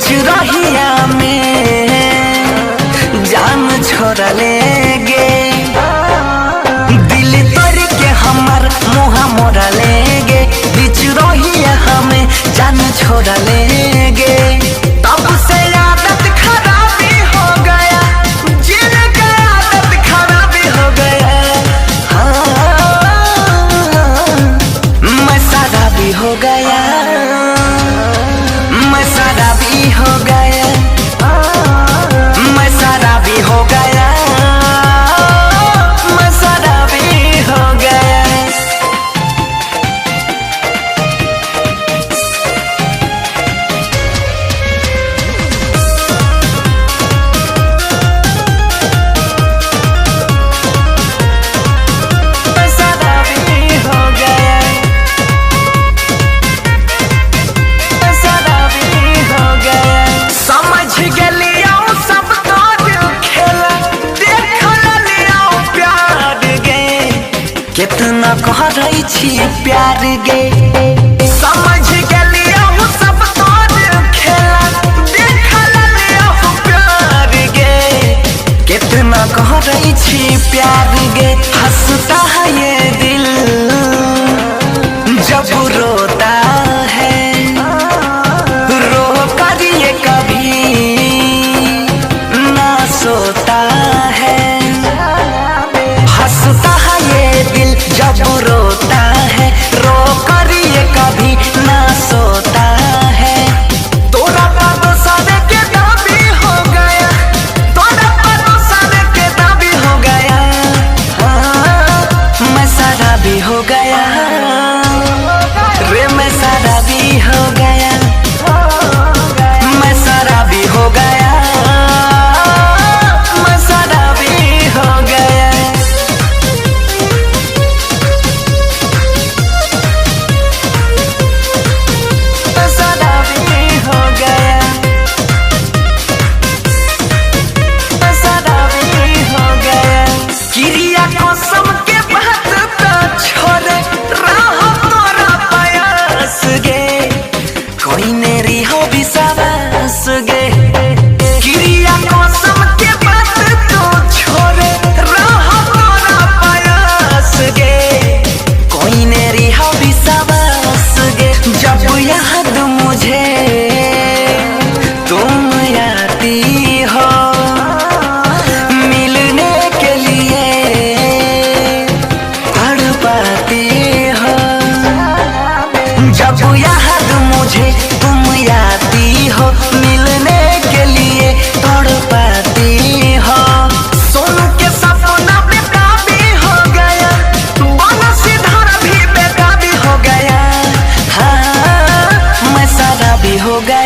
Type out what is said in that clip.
बीच रहिया में जान छोड़ लेगे, दिल तोड़ के हमार मुँह मोड़ लेगे, बीच रहिया हमें जान छोड़ लेगे। तब से आदत खराबी हो गया, जीने का आदत खराबी हो गया। मैं शराबी हो गया, मैं शराबी हो गया, मैं शराबी हो गया, मैं शराबी हो गया। कितना कह रही छी प्यार गे, समझ गलिया हूँ सब तोर खेला, देखल लिया हूँ प्यार गे। कितना कह रही छी प्यार गे, हंसता है ये दिल जब रोता है, रो कर ये कभी ना सोता है। हंसता है ये दिल जब रोता है, रो कर ये कभी ना सोता है। तोरा परोसा के दाबी हो गया, तोरा परोसा के दाबी हो गया। मैं शराबी हो गया रे, मैं शराबी हो गया, मैं शराबी हो गया, मैं शराबी हो गया। जब याद मुझे तुम आती हो, मिलने के लिए तड़पाती हो। जब याद मुझे तुम आती हो, मिलने के लिए तड़पाती हो। सोनू के सपना बेताबी हो गया, बनसीधर भी बेताबी हो गया। मैं शराबी हो गया।